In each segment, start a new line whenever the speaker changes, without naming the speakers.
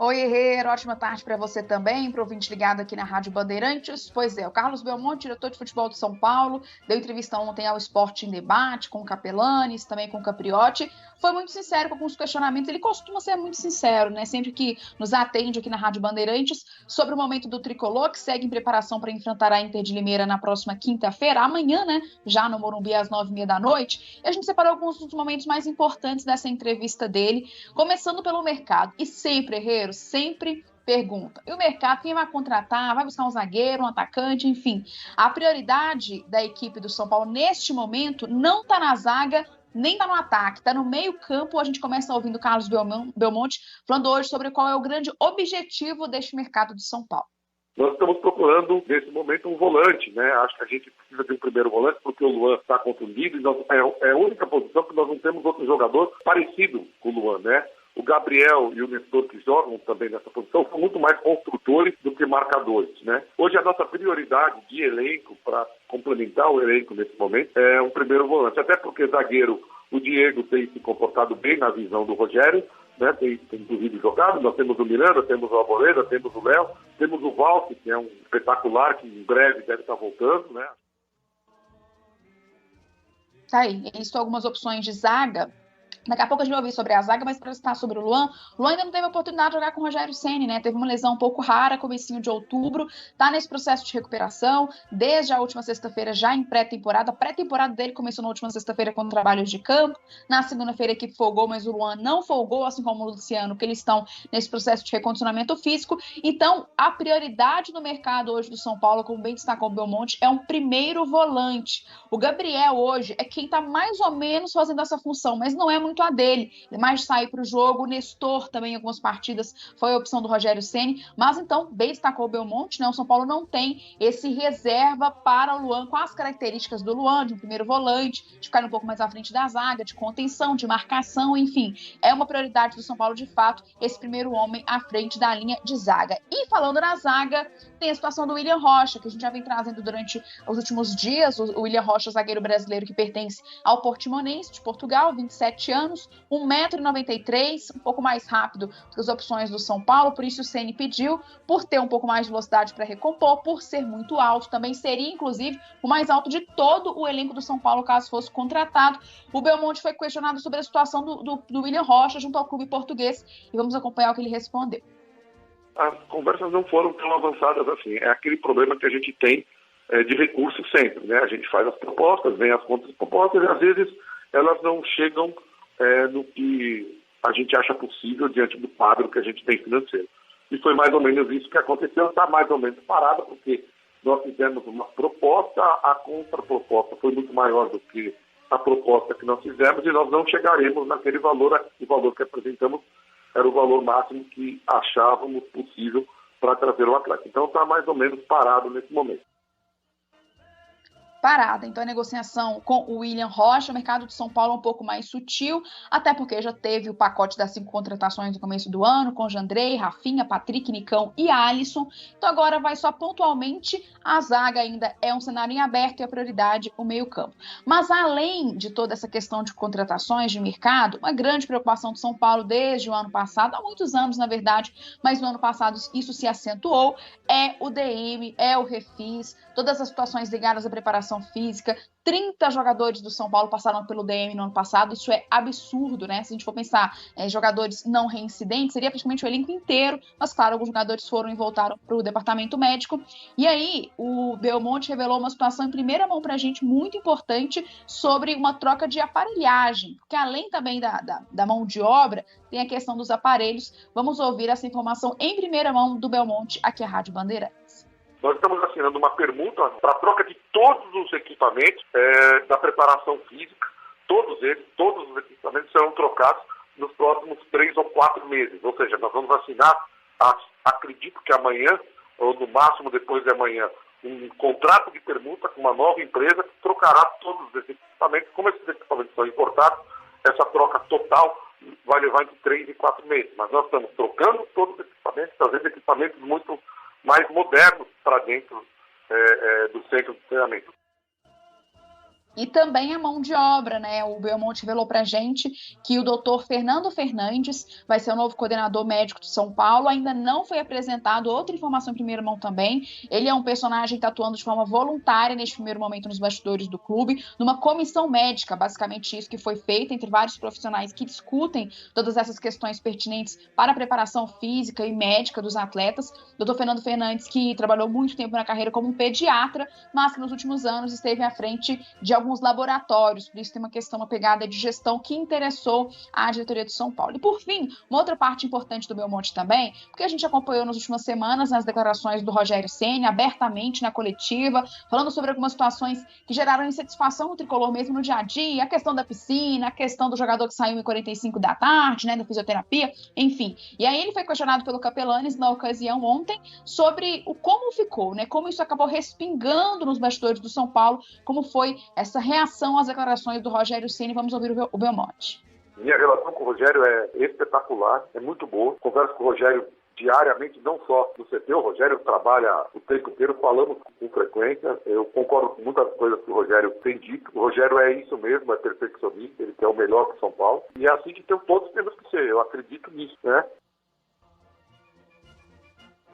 Oi, Herrero, ótima tarde para você também, para o ouvinte ligado aqui na Rádio Bandeirantes. Pois é, o Carlos Belmonte, diretor de futebol do São Paulo, deu entrevista ontem ao Esporte em Debate, com o Capelanes, também com o Capriotti. Foi muito sincero com alguns questionamentos, ele costuma ser muito sincero, né? Sempre que nos atende aqui na Rádio Bandeirantes, sobre o momento do Tricolor, que segue em preparação para enfrentar a Inter de Limeira na próxima quinta-feira, amanhã, né? Já no Morumbi, às 9h30 da noite. E a gente separou alguns dos momentos mais importantes dessa entrevista dele, começando pelo mercado. E sempre, Herrero, sempre pergunta. E o mercado, quem vai contratar? Vai buscar um zagueiro, um atacante, enfim. A prioridade da equipe do São Paulo neste momento não está na zaga, nem está no ataque, está no meio campo. A gente começa ouvindo o Carlos Belmonte falando hoje sobre qual é o grande objetivo deste mercado de São Paulo.
Nós estamos procurando, nesse momento, um volante, né? Acho que a gente precisa de um primeiro volante, porque o Luan está contundido e é a única posição que nós não temos outro jogador parecido com o Luan, né? O Gabriel e o Nestor, que jogam também nessa posição, são muito mais construtores do que marcadores, né? Hoje a nossa prioridade de elenco, para complementar o elenco nesse momento, é um primeiro volante. Até porque zagueiro, o Diego tem se comportado bem na visão do Rogério, né? Tem inclusive jogado. Nós temos o Miranda, temos o Arboleda, temos o Léo, temos o Valque, que é um espetacular, que em breve deve estar voltando, né?
Tá aí, isso algumas opções de zaga. Daqui a pouco a gente vai ouvir sobre a zaga, mas para citar sobre o Luan ainda não teve a oportunidade de jogar com o Rogério Ceni, né? Teve uma lesão um pouco rara, comecinho de outubro, tá nesse processo de recuperação, desde a última sexta-feira já em pré-temporada. A pré-temporada dele começou na última sexta-feira com trabalhos de campo, na segunda-feira a equipe folgou, mas o Luan não folgou, assim como o Luciano, que eles estão nesse processo de recondicionamento físico. Então, a prioridade no mercado hoje do São Paulo, como bem destacou o Belmonte, é um primeiro volante. O Gabriel hoje é quem tá mais ou menos fazendo essa função, mas não é muito a dele, mais sair para o jogo. O Nestor também em algumas partidas foi a opção do Rogério Ceni, mas então, bem destacou o Belmonte, né? O São Paulo não tem esse reserva para o Luan, com as características do Luan, de um primeiro volante, de ficar um pouco mais à frente da zaga, de contenção, de marcação, enfim. É uma prioridade do São Paulo, de fato, esse primeiro homem à frente da linha de zaga. E falando na zaga, tem a situação do William Rocha, que a gente já vem trazendo durante os últimos dias. O William Rocha, zagueiro brasileiro que pertence ao Portimonense de Portugal, 27 anos, 1,93 m, um pouco mais rápido do que as opções do São Paulo, por isso o Ceni pediu, por ter um pouco mais de velocidade para recompor, por ser muito alto, também seria, inclusive, o mais alto de todo o elenco do São Paulo, caso fosse contratado. O Belmonte foi questionado sobre a situação do William Rocha junto ao clube português, e vamos acompanhar o que ele respondeu.
As conversas não foram tão avançadas assim. É aquele problema que a gente tem de recursos sempre, né? A gente faz as propostas, vem as contas propostas, e às vezes elas não chegam no que a gente acha possível diante do quadro que a gente tem financeiro. E foi mais ou menos isso que aconteceu. Está mais ou menos parada, porque nós fizemos uma proposta, a contraproposta foi muito maior do que a proposta que nós fizemos, e nós não chegaremos naquele valor. O valor que apresentamos era o valor máximo que achávamos possível para trazer o atleta. Então está mais ou menos parado nesse momento.
Parada. Então, a negociação com o William Rocha, o mercado de São Paulo é um pouco mais sutil, até porque já teve o pacote das 5 contratações no começo do ano, com Jandrei, Rafinha, Patrick, Nicão e Alisson. Então, agora vai só pontualmente. A zaga ainda é um cenário em aberto e a prioridade o meio-campo. Mas, além de toda essa questão de contratações de mercado, uma grande preocupação do São Paulo desde o ano passado, há muitos anos, na verdade, mas no ano passado isso se acentuou, é o DM, é o refis, todas as situações ligadas à preparação física. 30 jogadores do São Paulo passaram pelo DM no ano passado, isso é absurdo, né? Se a gente for pensar jogadores não reincidentes, seria praticamente o elenco inteiro, mas claro, alguns jogadores foram e voltaram para o departamento médico. E aí, o Belmonte revelou uma situação em primeira mão para a gente muito importante sobre uma troca de aparelhagem, porque além também da mão de obra, tem a questão dos aparelhos. Vamos ouvir essa informação em primeira mão do Belmonte aqui à Rádio Bandeirantes.
Nós estamos assinando uma permuta para a troca de todos os equipamentos da preparação física. Todos os equipamentos serão trocados nos próximos 3 ou 4 meses. Ou seja, nós vamos assinar, acredito que amanhã, ou no máximo depois de amanhã, um contrato de permuta com uma nova empresa que trocará todos os equipamentos. Como esses equipamentos são importados, essa troca total vai levar entre 3 e 4 meses. Mas nós estamos trocando todos os equipamentos, trazendo equipamentos muito mais modernos para dentro do centro de treinamento.
E também a mão de obra, né? O Belmonte revelou para a gente que o doutor Fernando Fernandes vai ser o novo coordenador médico de São Paulo. Ainda não foi apresentado outra informação em primeira mão também. Ele é um personagem que está atuando de forma voluntária neste primeiro momento nos bastidores do clube, numa comissão médica, basicamente isso que foi feita entre vários profissionais que discutem todas essas questões pertinentes para a preparação física e médica dos atletas. O doutor Fernando Fernandes, que trabalhou muito tempo na carreira como um pediatra, mas que nos últimos anos esteve à frente de alguns laboratórios, por isso tem uma pegada de gestão que interessou a diretoria de São Paulo. E por fim, uma outra parte importante do Belmonte também, porque a gente acompanhou nas últimas semanas nas declarações do Rogério Ceni, abertamente na coletiva, falando sobre algumas situações que geraram insatisfação no tricolor mesmo no dia a dia, a questão da piscina, a questão do jogador que saiu em 45 da tarde, né, da fisioterapia, enfim. E aí ele foi questionado pelo Capelanes na ocasião ontem sobre o como ficou, né, como isso acabou respingando nos bastidores do São Paulo, como foi essa reação às declarações do Rogério Ceni. Vamos ouvir o Belmonte.
Minha relação com o Rogério é espetacular, é muito boa. Converso com o Rogério diariamente, não só no CT. O Rogério trabalha o tempo inteiro, falamos com frequência. Eu concordo com muitas coisas que o Rogério tem dito. O Rogério é isso mesmo, é perfeccionista, ele quer o melhor para São Paulo. E é assim que todos temos que ser, eu acredito nisso, né?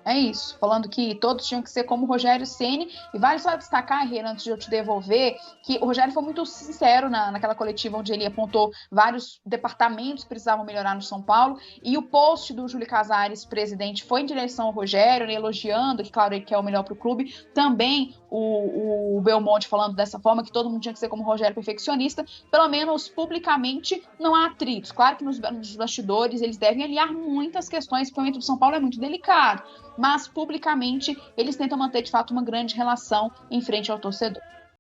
É isso, falando que todos tinham que ser como o Rogério Ceni. E vale só destacar, Renan, antes de eu te devolver, que o Rogério foi muito sincero naquela coletiva onde ele apontou vários departamentos que precisavam melhorar no São Paulo. E o post do Júlio Casares, presidente, foi em direção ao Rogério, né, elogiando, que claro, ele quer o melhor para o clube. Também o Belmonte falando dessa forma, que todo mundo tinha que ser como o Rogério, perfeccionista. Pelo menos publicamente não há atritos. Claro que nos bastidores eles devem alinhar muitas questões, porque o momento do São Paulo é muito delicado. Mas publicamente eles tentam manter de fato uma grande relação em frente ao torcedor.